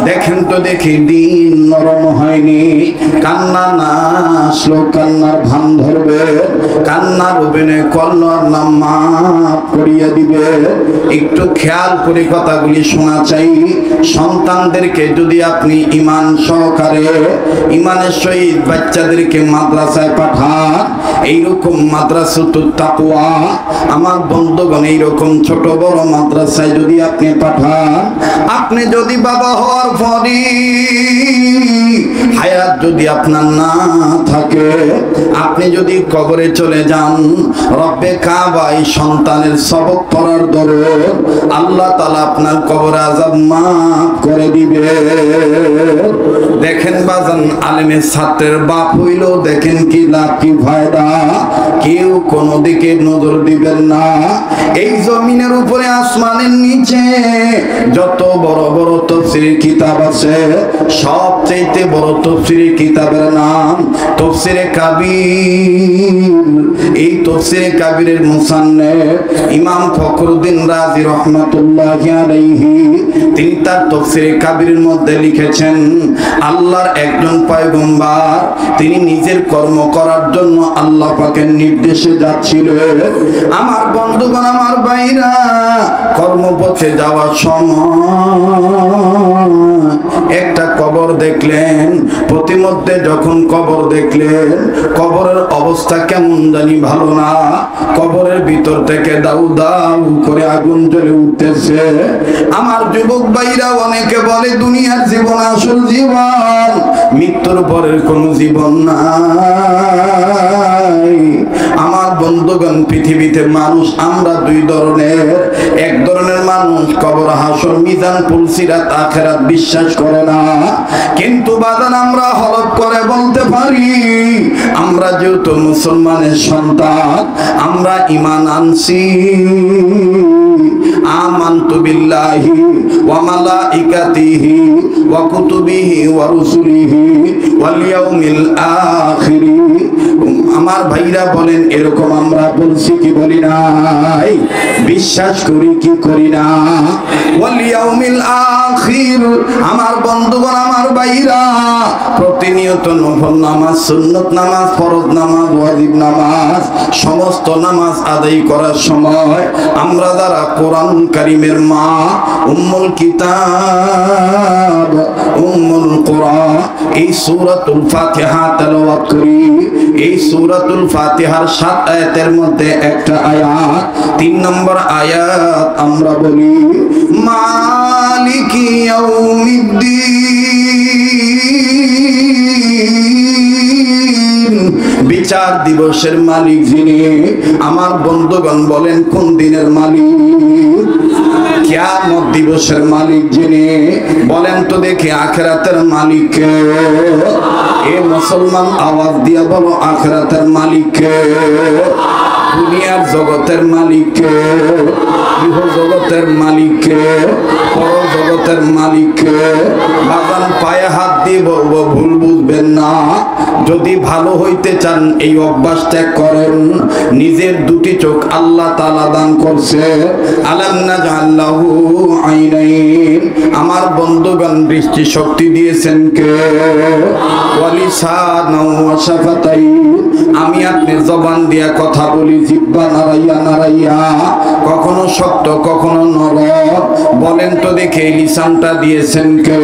দেখেন তো দেখি দিন নরম হয়নি, কান্না না আসলো কান্নার ভান ধরবে, কান্নার অভিনয় করলো আর নাম মাফ করিয়ে দিবে। একটু খেয়াল করে কথাগুলি শোনা চাই। সন্তানদেরকে যদি আপনি ইমান সহকারে ইমানের সহিত বাচ্চাদেরকে মাদ্রাসায় পাঠান, এইরকম মাদ্রাসাতুত তাকওয়া, আমার বন্ধুগণ এইরকম ছোট বড় মাদ্রাসায় যদি আপনি পাঠান, আপনি যদি বাবা হওয়ার পরে হায়াত যদি আপনার না থাকে, আপনি যদি কবরে চলে যান, রব্বে কাবা এই সন্তানের সবক পড়ার দরুন আল্লাহ তাআলা আপনার কবরে আযাব মাফ করে দিবে। দেখেন বাজান, আলেমের ছাত্রের বাপ হইলেও দেখেন কি লাভ কি ফায়দা, কেউ কোনো দিকে নজর দিবেন না। এই জমিনের উপরে আসমানের নিচে যত বড় বড় তাফসীরের কিতাব আছে, সবচেয়ে বড় তাফসীরের কিতাবের নাম তাফসীরে কাবীর। এই তাফসীরে কাবীরের মুসান্নিফ ইমাম ফখরুদ্দীন রাজি রাহমাতুল্লাহি আলাইহি, তিনি তার তাফসীরে কাবীরের মধ্যে লিখেছেন, আল্লাহর একজন পয়গম্বর তিনি নিজের কর্ম করার জন্য আল্লাহ পাকের নির্দেশে যাচ্ছিলেন। আমার বন্ধুগণ, আমার ভাইরা, কর্মপথে যাওয়ার সময় একটা কবর দেখলেন। প্রতিমধ্যে যখন কবর দেখলেন, কবরের অবস্থা কেমন জানি ভালো না। কবরের ভিতর থেকে দাউ দাউ করে আগুন জ্বলে উঠতেছে। আমার যুবক ভাইরা, অনেকে বলে দুনিয়ার জীবন আসল জীবন, মৃত্যুর পরের কোনো জীবন নাই। আমার বন্ধুগণ, পৃথিবীতে মানুষ আমরা দুই ধরনের। এক ধরনের মানুষ কবর, হাসর, মিজান, পুলসিরাত, আখিরাত বিশ্বাস করে না। কিন্তু বাদান আমরা হলফ করে বলতে পারি, আমরা যেহেতু মুসলমানের সন্তান, আমরা ঈমান আনছি। আমানতু বিল্লাহি ওয়া মালাইকাতিহি ওয়া কুতুবিহি ওয়া রুসুলিহি ওয়াল ইয়াউমিল আখির। আমার ভাইরা বলেন, এরকম আমরা বলছি কি বলি নাই? বিশ্বাস করি কি করি না? ওয়াল ইয়াউমিল আখির। আমার বন্ধুগণ, আমার ভাইরা, প্রতিনিয়ত নফল নামাজ, সুন্নত নামাজ, ফরজ নামাজ, ওয়াজিব নামাজ, সমস্ত নামাজ আদায় করার সময় আমরা যারা কোরআন কারীমের মা, উম্মুল কিতাব, উম্মুল কোরআন, এই সূরাতুল ফাতিহা তেলাওয়াত করি, এই সূরাতুল ফাতিহার 7 আয়াতের মধ্যে একটা আয়াত, 3 নম্বর আয়াত আমরা বলি, মালিকি ইয়াউমিদ্দিন, বিচার দিবসের মালিক যিনি। আমার বন্ধুগণ বলেন, কোন দিনের মালিক? কিয়ামত দিবসের মালিক যিনি। বলেন তো দেখি, আখিরাতের মালিক কে? এ মুসলমান, আওয়াজ দিয়া বলো, আখিরাতের মালিক কে? দুনিয়ার জগতের মালিক কে? ইহ জগতের মালিক কে? পর জগতের মালিক কে? বাগান পায়ে হাত দিয়ে বলবো, ভুল বুঝবেন না। যদি ভালো হইতে চান, এই অভ্যাস ত্যাগ করেন। নিজের দুটি চোখ আল্লাহ তাআলা দান করছে। আলাম নাজআল লাহু আইনাইন। আমার বন্ধুগণ, দৃষ্টি শক্তি দিয়েছেন কে? ওয়া লিসানাও ওয়া শাফাতাইন। আমি আপনি জবান দিয়া কথা বলি, জিহ্বা নাড়াইয়া নাড়াইয়া, কখনো শক্ত কখনো নরম। বলেন তো দেখে, লিসানটা দিয়েছেন কে?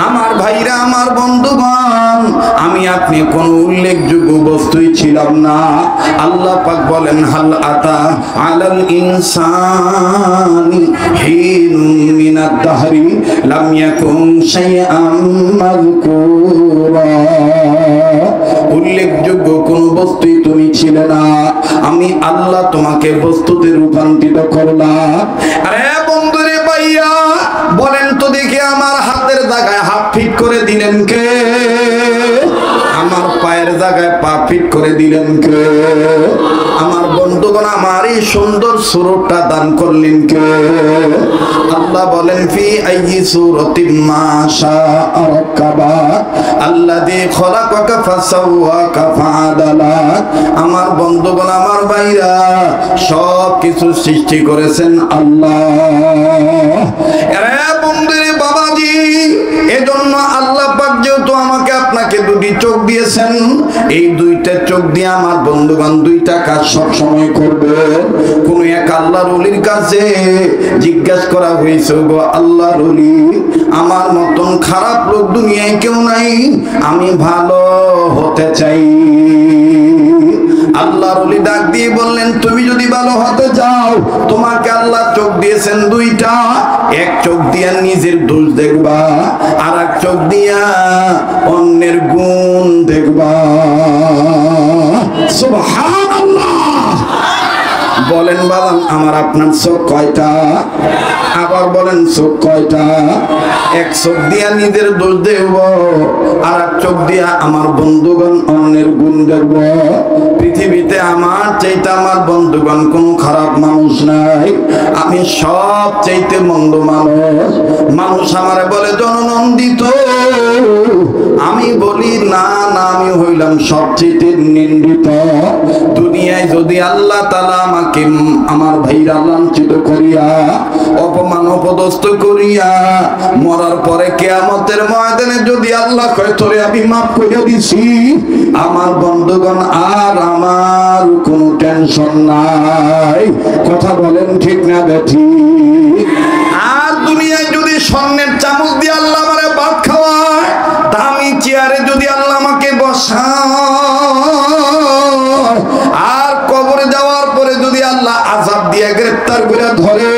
আমার ভাইরা, আমার বন্ধুগণ, আমি আপনি কোন উল্লেখযোগ্য বস্তুই ছিলাম না। আল্লাহ পাক বলেন, হাল আতা আলাল ইনসানি হিনুম মিনাদ দাহরি লাম ইয়াকুন শাইআম মাযকুরা। উল্লেখযোগ্য কোন বস্তুই তুমি ছিলে না, আমি আল্লাহ তোমাকে বস্তুতে রূপান্তরিত করলাম। আরে বন্ধুরে ভাইয়া, বলেন তো দেখি, আমার হাতের জায়গায় হাত ফিট করে দিলেন কে? আমার পায়ের জায়গায় পা ফিট করে দিলেন কে? আমার বন্ধুগণ, আমার এই সুন্দর সুরটা দান করলেন কে? আল্লাহ বলেন, ফি আইয়ি সূরাতিন মা শাআ রাক্কাবা আল্লাযী খলাকাকা ফাসাওয়াকা ফাআদালাক। আমার বন্ধুগণ, আমার ভাইরা, সব কিছু সৃষ্টি করেছেন আল্লাহ। আরে বন্ধুরে এই দুইটা চোখ দিয়ে আমার বন্ধুগণ দুইটা কাজ সব সময় করবে। কোন এক আল্লাহর ওলির কাছে জিজ্ঞাসা করা হয়েছে, গো আল্লাহর ওলি, আমার মতন খারাপ লোক দুনিয়ায় কেউ নাই, আমি ভালো হতে চাই। আল্লাহর ওলি ডাক দিয়ে বললেন, তুমি যদি ভালো হতে চাও, তোমাকে আল্লাহ চোখ দিয়েছেন দুইটা, এক চোখ দিয়া নিজের দোষ দেখবা, আর এক চোখ দিয়া অন্যের গুণ দেখবা। সুবহানাল্লাহ। বলেন বাবা, আমার আপনার চোখ কয়টা? আবার বলেন চোখ কয়টা? এক চোখ দিয়া নিজের দোষ দেখব, আর এক চোখ দিয়া আমার বন্ধুগণ অন্যের গুণ দেখব। পৃথিবীতে আমার চাইতে আমার বন্ধুগণ কোন খারাপ মানুষ নাই, আমি সব চাইতে মন্দ মানুষ। মানুষ আমারে বলে জননন্দিত, আমি বলি না না, আমি হইলাম সবচেয়ে নিন্দিত। দুনিয়ায় যদি আল্লাহ তাআলা আমাকে আমার ভাইরা লাঞ্ছিত করিয়া অপমান অপদস্থ করিয়া মরার পরে কিয়ামতের ময়দানে যদি আল্লাহ কয় তোরে আমি মাফ করে দিছি, আমার বন্ধুগণ আর আমার কোনো টেনশন নাই। কথা বলেন ঠিক না বেঠিক? আর দুনিয়ায় যদি স্বর্ণের চামচ দিয়ে আল্লাহ আমারে ভাত খাওয়ায়, দামি চেয়ারে যদি আল্লাহ আমাকে বসায়, আর কবরে যাওয়ার পরে যদি আল্লাহ আযাব দিয়ে গ্রেফতার করে ধরে,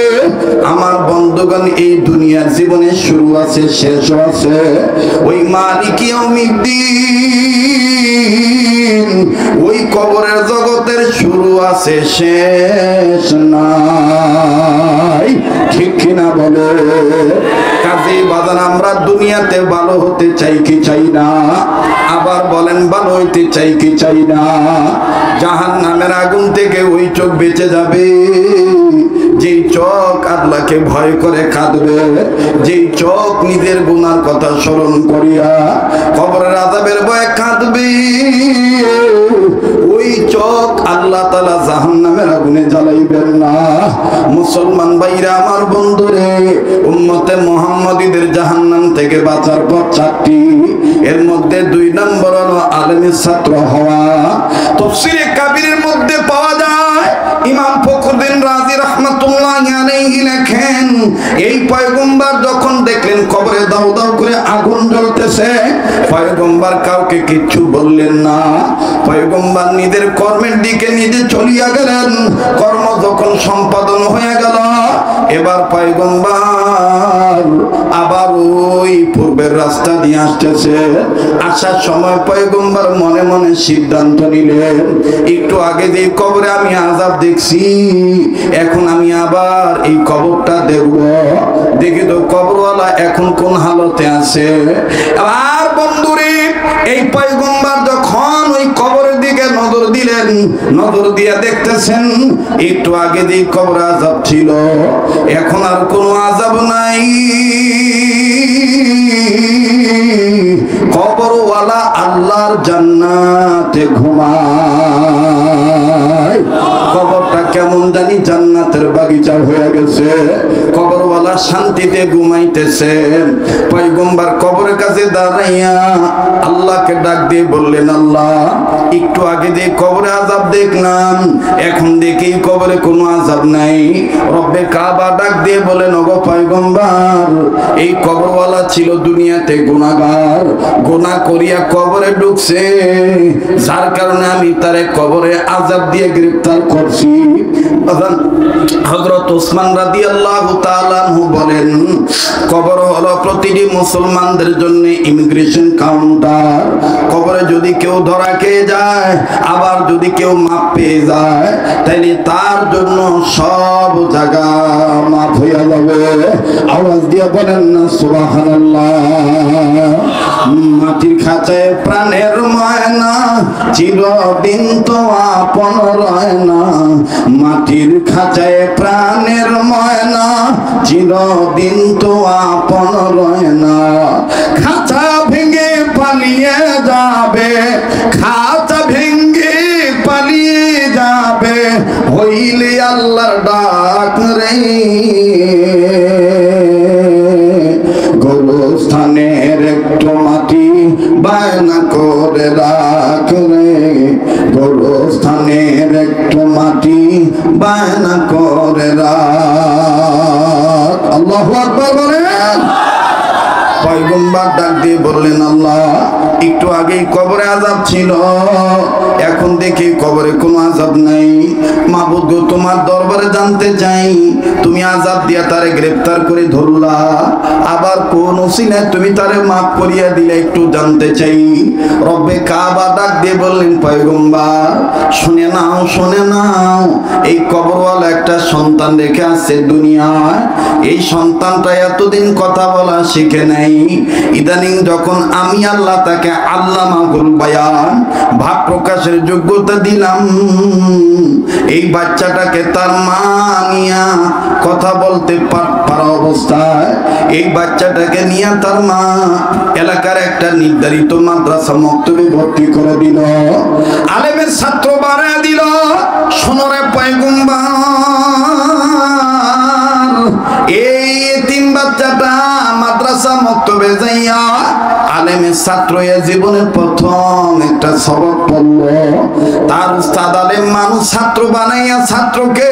আমার বন্ধুগণ এই দুনিয়ার জীবনে শুরু আছে শেষও আছে। ওই মালিক ইয়াউমিদ্দিন, ওই কবরের জগতের শুরু আছে শেষ নাই। ঠিক কিনা বলে? কাজে বাজান আমরা দুনিয়াতে ভালো হতে চাই কি চাই না? আবার বলেন ভালো হইতে চাই কি চাই না? জাহান্নামের আগুন থেকে ওই চোখ বেঁচে যাবে যেই চোখ আল্লাহকে ভয় করে কাঁদবে, যেই চোখ নিজের গুনার কথা স্মরণ করিয়া কবরের আযাবের ভয়ে কাঁদবে, ওই চোখ আল্লাহ তাআলা জাহান্নামের আগুনে জ্বালাইবেন না। মুসলমান ভাইরা আমার বন্ধুরে, উম্মতে মুহাম্মাদীদের জাহান্নাম থেকে বাঁচার পথ চারটি, এর মধ্যে 2 নম্বর হলো আলেমের ছাত্র হওয়া। তাফসীরে কাবীরের মধ্যে পাওয়া যায়, ইমাম ফখরুদ্দিন রাজি রাহমাতুল্লাহি আলাইহি লেখেন, এই পয়গম্বর যখন দেখলেন কবরে দাউ দাউ করে আগুন জ্বলতেছে, পয়গম্বর কাউকে কিচ্ছু বললেন না। পয়গম্বর নিজের কর্মের দিকে নিজে চলিয়া গেলেন। কর্ম যখন সম্পাদন হয়ে গেল, এবার পয়গম্বর আবার ওই পূর্বের রাস্তা দিয়ে আসতেছে। আসার সময় পয়গম্বর মনে মনে সিদ্ধান্ত নিলেন, একটু আগে যে কবরে আমি আযাব দেখছি, এখন আমি আবার এই কবরটা দেখব, দেখি তো কবরওয়ালা এখন কোন হালতে আছে। আর বন্ধুরে, এই পয়গম্বর যখন ওই কবরের দিকে নজর দিলেন, নজর দিয়ে দেখতেছেন একটু আগে যে কবরে আযাব ছিল, এখন আর কোনো আযাব নাই। কবরওয়ালা আল্লাহর জান্নাতে ঘুমায়। কবরটা কেমন জানি জান্নাতের বাগিচা হয়ে গেছে, কবরওয়ালা শান্তিতে ঘুমাইতেছেন। পয়গম্বর কবরের কাছে দাঁড়াইয়া আল্লাহকে ডাক দিয়ে বললেন, আল্লাহ, একটু আগে যে কবরে আযাব দেখলাম, এখন দেখি কবরে কোনো আযাব নাই। রব্বে কাবা ডাক দিয়ে বলেন, ওগো পয়গম্বর, এই কবরওয়ালা ছিল দুনিয়াতে গুনাহগার, গুনাহ করিয়া কবরে ঢুকছে, যার কারণে আমি তারে কবরে আযাব দিয়ে গ্রেফতার করছি। হযরত ওসমান রাদিয়াল্লাহু তাআলা আনহু বলেন, কবর হলো প্রতিটি মুসলমানদের জন্য ইমিগ্রেশন কাউন্টার। কবরে যদি কেউ ধরা খেয়ে যায়, আবার যদি কেউ মাপ পেয়ে যায়, তাহলে তার জন্য সব জায়গা মাফ হয়ে যাবে। আওয়াজ দিয়ে বলেন না সুবহানাল্লাহ। মাটির খাঁচায় প্রাণের ময়না, চিরদিন তো আপন রয় না। মাটির খাঁচায় প্রাণের ময়না, চিরদিন তো আপন রয় না। খাঁচা ভেঙে পালিয়ে যাবে, খাঁচা ভেঙে পালিয়ে যাবে, হইলে আল্লাহর ডাক রে। গোরস্থানের একটু মাটি বায়না করে রাখ রে। না করে রাত। আল্লাহু আকবার বলেন। পয়গম্বর ডাক দিয়ে বললেন, আল্লাহ একটু আগেই কবরে আযাব ছিল, এখন দেখি কবরে কোনো আযাব নাই। মাবুদ গো, তোমার দরবারে জানতে চাই, তুমি আযাব দিয়া তারে গ্রেফতার করে ধরলা, আবার কোন ওসিলায় তুমি তারে মাফ করিয়া দিলে একটু জানতে চাই। রব্বে কাবা ডাক দিয়ে বললেন, পয়গম্বর শুনে নাও, শুনে নাও, এই কবরওয়ালা একটা সন্তান রেখে আসছে দুনিয়ায়। এই সন্তানটা এতদিন কথা বলা শিখে নাই, ইদানিং যখন আমি আল্লাহ তাকে আল্লামাহুল বায়ান, ভাব প্রকাশের যোগ্যতা দিলাম, এই বাচ্চাটাকে তার মা নিয়া কথা বলতে পারা অবস্থায় এই বাচ্চাটাকে নিয়ে তার মা এলাকার একটা নির্ধারিত মাদ্রাসা মক্তবে ভর্তি করে দিল, আলেমের ছাত্র বানায় দিল। শোনরে পয়গম্বর, এই এতিম বাচ্চাটা মাদ্রাসা মক্তবে যাইয়া আলেমের ছাত্র জীবনের প্রথম একটা সবক পড়ল। তার উস্তাদ আলেম মানুষ ছাত্র বানাইয়া ছাত্রকে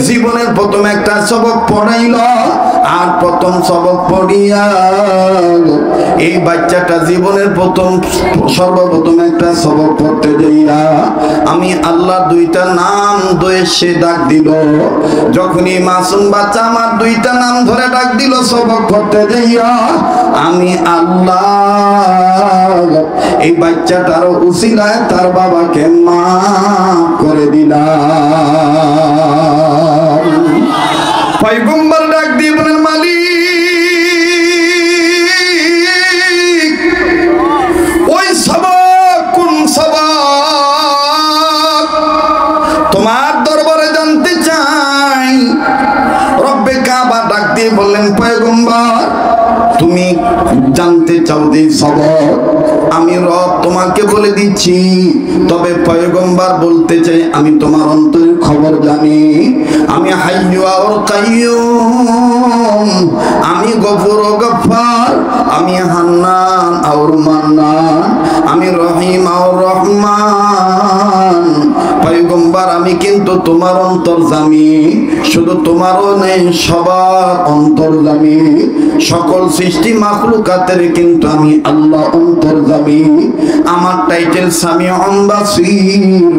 জীবনের প্রথম একটা সবক পড়াইল। আর প্রথম সবক পড়িয়া এই বাচ্চাটা জীবনের সর্বপ্রথম একটা সবক পড়তে যাইয়া আমি আল্লাহ দুইটা নাম ধরে সে ডাক দিল। যখনই মাসুম বাচ্চা আমার দুইটা নাম ধরে ডাক দিল সবক পড়তে যাইয়া, আমি আল্লাহ এই বাচ্চাটার উসিলায় তার বাবাকে মাফ করে দিলাম। পয়গম্বর ডাক দিয়ে বলেন, মালিক ওই সবক কোন সবক? তোমার দরবারে জানতে চাই। রব্বে কাবা ডাক দিয়ে বললেন, পয়গম্বর তুমি জানতে চাও যে সবক, আমি রব তোমাকে বলে দিচ্ছি। তবে পয়গম্বর বলতে চাই, আমি তোমার অন্তরের খবর জানি। আমি হাইয়্যু আর কাইয়্যুম, আমি গফুর ও গফফার, আমি হান্নান আর মান্নান, আমি রহিম আর রহমান। পয়গম্বর আমি কিন্তু তোমার অন্তর্যামী, শুধু তোমারও নেই সবার অন্তর্যামী। সকল সৃষ্টি মাখলুকাতের কিন্তু আমি আল্লাহ অন্তর্যামী। আমার টাইটেল সামিউন বাসীর,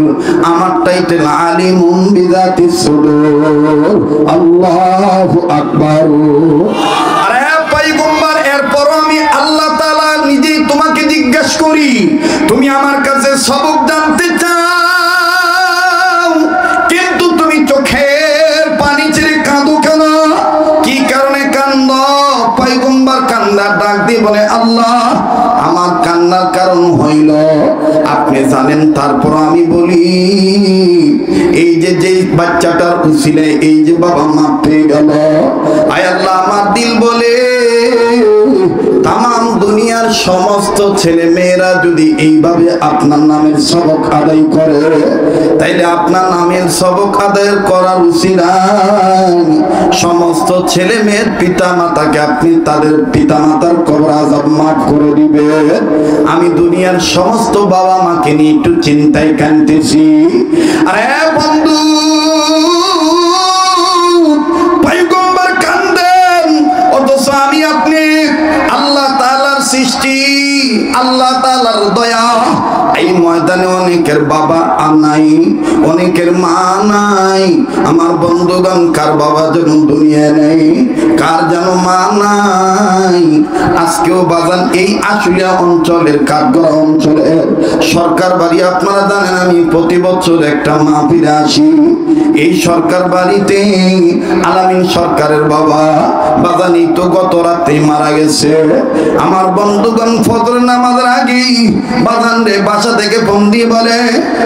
আমার টাইটেল আলিমুন বিযাতিস সুদূর। আল্লাহু আকবার। আরে পয়গম্বর, এরপর আমি আল্লাহ তাআলা নিজেই তোমাকে জিজ্ঞেস করি, তুমি আমার কাছে সবক জানতে চাও, কিন্তু তুমি চোখের পানি ছেড়ে কাঁদো কেন? কি কারণে কান্দো? পয়গম্বর কান্নার ডাক দিয়ে বলে, আল্লাহ আমার কান্নার কারণ হইল আপনি জানেন। তারপর আমি বলি, এই যে বাচ্চাটার উসিলায় এই যে বাবা মাপ পেয়ে গেল, আয় আল্লাহ আমার দিল বলে তাম দুনিয়ার সমস্ত ছেলে মেয়েরা যদি এইভাবে আপনার নামের সবক আদায় করে, তাইলে আপনার নামের সবক আদায় করার উসিলায় সমস্ত ছেলে মেয়ের পিতা মাতাকে আপনি তাদের পিতা মাতার কবর আযাব মাফ করে দিবে। আমি দুনিয়ার সমস্ত বাবা মাকে নিয়ে একটু চিন্তায় কাঁদতেছি। আরে বন্ধু, পয়গম্বর কান্দেন, অথচ আমি আপনি আল্লাহ তাআলার সৃষ্টি, আল্লাহ তাআলার দয়া। এই ময়দানে অনেকের বাবা নাই, অনেকের মা নাই। আমার বন্ধুগণ, কার বাবা যেন দুনিয়া নেই, কার যেন মা নাই। আজকেও বাজান এই আশুলিয়া অঞ্চলের কাঠগড়া অঞ্চলের সরকার বাড়ি, আপনারা জানেন আমি প্রতি বছর একটা মাহফিলে আসি। এই সরকার বাড়িতে আলামিন সরকারের বাবা বাজানি তো গত রাতে মারা গেছে। আমার বন্ধুগণ ফজর নামাজের আগেই বাজান রে বাসা থেকে ফোন দিয়ে বলে,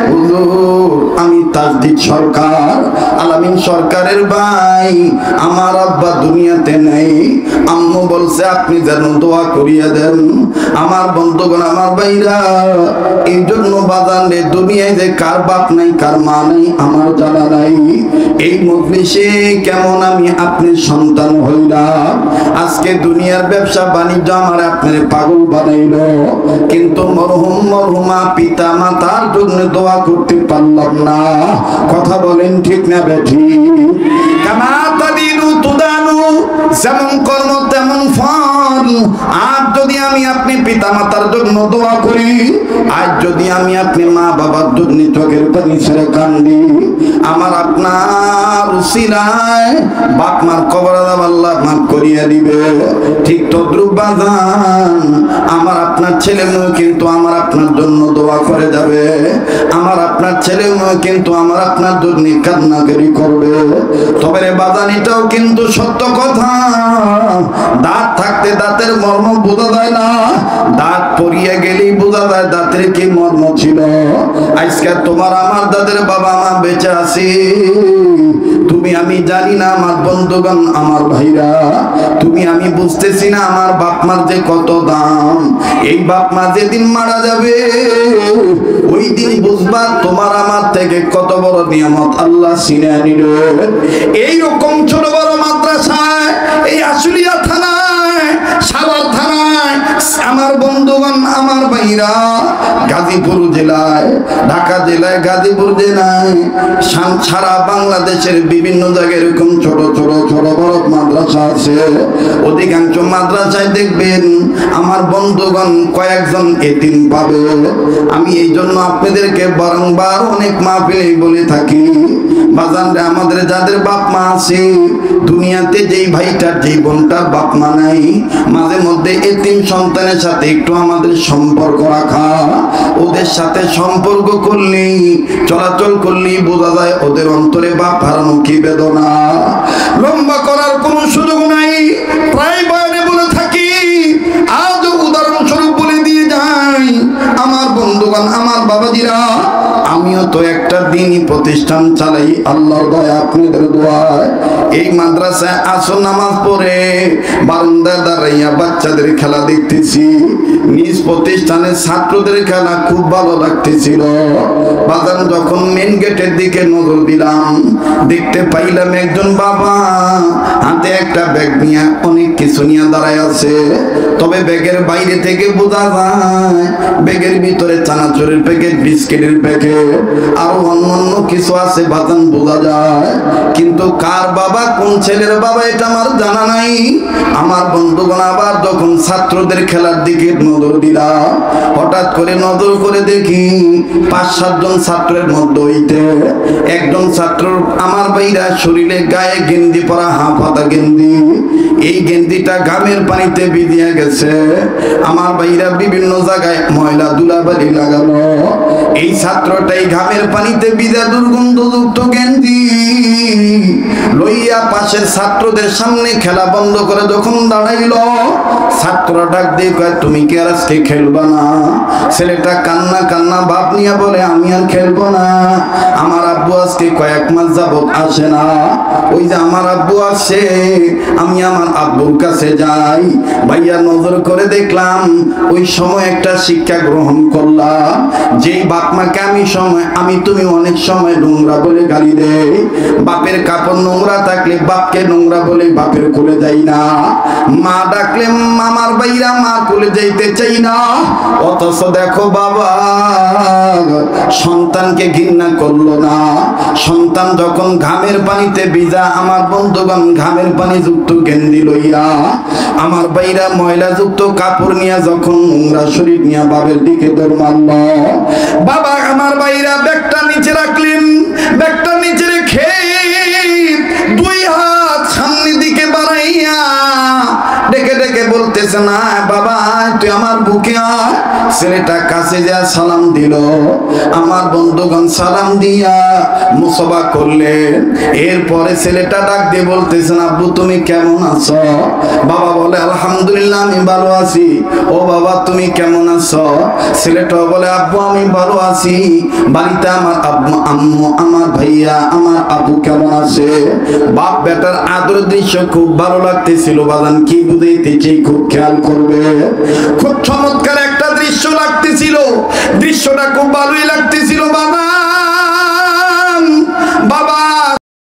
হুজুর আমি তাজদিদ সরকার, আলামিন সরকারের ভাই, আমার আব্বা দুনিয়াতে নেই, আম্মু বলছে আপনি যেন দোয়া করিয়ে দেন। আমার বন্ধুগণ, আমার ভাইরা, এই জন্য বাজান রে দুনিয়ায় যে কার বাপ নাই কার মা নাই আমার জানা নাই। এই মজলিসে কেমন আমি আপনি সন্তান হইলাম, আজকে দুনিয়ার ব্যবসা বাণিজ্য আমার আপনার পাগল বানাইল, কিন্তু মরহুমা পিতা মাতার জন্য দোয়া করতে পারলাম না। কথা বলেন ঠিক না বেঠিক? কামা তাদিনু তুদানু, যেমন কর্ম তেমন ফল। আর যদি আমি আপনি পিতা মাতার জন্য দোয়া করি, আর যদি আমি আপনি মা বাবার জন্য চোখের পানি ছেড়ে কান্দি, আমার আপনার উসিলায় বাপ মার কবর আযাব আল্লাহ মাফ করিয়ে দিবে। ঠিক তদ্রুপ বাজান, আমার আপনার ছেলে মেয়ে কিন্তু আমার আপনার জন্য দোয়া করে যাবে। আমার আপনার ছেলে মেয়ে কিন্তু আমার আপনার জন্য কান্নাকারি করবে। তবে রে বাজান, এটাও কিন্তু সত্য কথা, দাঁত থাকতে দাঁতের মর্ম বোঝা যায় না, দাঁত পড়িয়ে গেলেই বোঝা যায় দাঁতের কি মর্ম ছিল। আজকে তোমার আমার দাদের বাবা মা বেঁচে আছি, তুমি আমি জানি না আমার বন্ধুগণ, আমার ভাইরা, তুমি আমি বুঝতেছি না আমার বাপ মার যে কত দাম। এই বাপ মা যেদিন মারা যাবে, ওই দিন বুঝবা তোমার আমার থেকে কত বড় নিয়ামত আল্লাহ ছিনিয়ে নিল। এইরকম ছোট বড় মাদ্রাসায়, এই আশুলিয়া থানায়, সাভার থানায়, আমার বন্ধুগণ, আমার ভাইরা, গাজীপুর জেলায়, ঢাকা জেলায়, গাজীপুর জেলায়, সারা বাংলাদেশের বিভিন্ন জায়গায় এরকম ছোট ছোট ছোট বড় মাদ্রাসা আছে। অধিকাংশ মাদ্রাসায় দেখবেন আমার বন্ধুগণ কয়েকজন এতিম পাবে। আমি এই জন্য আপনাদেরকে বারংবার অনেক মাহফিলে বলে থাকি, বাজানরা আমাদের যাদের বাপ মা আছে, দুনিয়াতে যেই ভাইটার যেই বোনটার বাপ মা নাই, মাঝে মধ্যে এতিম সন্তানের সাথে একটু আমাদের সম্পর্ক রাখা, ওদের সাথে সম্পর্ক করলেই, চলাচল করলেই বোঝা যায় ওদের অন্তরে বাপ হারানো কি বেদনা। লম্বা করার কোনো সুযোগ নাই, প্রায় বয়ানে বলে থাকি, আজ উদাহরণস্বরূপ বলে দিয়ে যাই, আমার বন্ধুগণ, আমার বাবাজিরা, আমিও তো একটা দিনই প্রতিষ্ঠান চালাই আল্লাহর দয়া, আপনাদের দোয়ায়। এই মাদ্রাসায় আসর নামাজ পড়ে বারান্দায় দাঁড়াইয়া বাচ্চাদের খেলা দেখতেছি, নিজ প্রতিষ্ঠানের ছাত্রদের খেলা খুব ভালো লাগতেছিল। বাজান যখন মেন গেটের দিকে নজর দিলাম, দেখতে পাইলাম একজন বাবা হাতে একটা ব্যাগ নিয়ে অনেক কিছু নিয়ে দাঁড়ায় আছে। তবে ব্যাগের বাইরে থেকে বোঝা যায় ব্যাগের ভিতরে চানাচুরের প্যাকেট, বিস্কিটের প্যাকেট, আরো অন্যান্য কিছু আছে বাজান বোঝা যায়। কিন্তু কার বাবা, কোন ছেলের বাবা, এটা আমার জানা নাই। আমার বন্ধুগণ, আবার যখন ছাত্রদের খেলার দিকে নজর দিলাম, হঠাৎ করে নজর করে দেখি ৫-৭ জন ছাত্রের মধ্যে হইতে একজন ছাত্র, আমার ভাইরা, শরীরে গায়ে গেঞ্জি পরা, হাফ হাতা গেঞ্জি, এই গেঞ্জিটা ঘামের পানিতে ভিজিয়ে গেছে। আমার ভাইরা বিভিন্ন জায়গায় ময়লা ধুলাবালি লাগানো, এই ছাত্রটাই ঘামের পানিতে ভিজা দুর্গন্ধযুক্ত গেঞ্জি লইয়া পাশের ছাত্রদের সামনে খেলা বন্ধ করে যখন দাঁড়াইল, ছাত্ররা ডাক দিয়ে কয়, তুমি কি আর আজকে খেলবা না? ছেলেটা কান্না কান্না ভাব নিয়ে বলে, আমি আর খেলবো না, আমার আব্বু আজকে কয়েক মাস যাবত আসে না। ওই যে আমার আব্বু আসে, আমি আমার আব্বুর কাছে যাই। ভাইয়া নজর করে দেখলাম ওই সময় একটা শিক্ষা গ্রহণ করলাম, যেই বাপ মাকে আমি তুমি অনেক সময় নোংরা বলে গালি দেই। বাপের কাপড় নোংরা থাকলে বাপকে নোংরা বলে বাপের কোলে যাই না, মা ডাকলে মামার বাইরা মা কোলে যাইতে চাই না। অথচ দেখো বাবা সন্তানকে ঘৃণা করলো না। সন্তান যখন ঘামের পানিতে ভিজা, আমার বন্ধুগণ, ঘামের পানি যুক্ত গেঞ্জি লইয়া, আমার বাইরা ময়লা যুক্ত কাপড় নিয়ে যখন নোংরা শরীর নিয়ে বাবের দিকে দৌড় মারল, বাবা আমার বাইরা ব্যাগটা নিচে রাখলেন, ব্যাগটা নিচে রেখে 2 হাত সামনের দিকে বাড়াইয়া ডেকে ডেকে বলতেছে, না বাবা তুই আমার বুকে আয়। ছেলেটা কাছে যা সালাম দিল, আমার বন্ধুগণ সালাম দিয়া মুসাফা করলেন। এরপরে ছেলেটা ডাক দিয়ে বলতেছেন, আব্বু তুমি কেমন আছো? বাবা বলে, আলহামদুলিল্লাহ আমি ভালো আছি। ও বাবা তুমি কেমন আছো? ছেলেটা বলে, আব্বু আমি ভালো আছি। বাড়িতে আমার আব্বু আম্মু, আমার ভাইয়া, আমার আব্বু কেমন আছে? বাপ বেটার আদর দৃশ্য খুব ভালো লাগতেছিল। বাজান কি বুঝাইতেছি খুব খেয়াল করবে, খুব চমৎকার একটা দৃশ্য লাগতেছিল, দৃশ্যটা খুব ভালোই লাগতেছিল বাবা।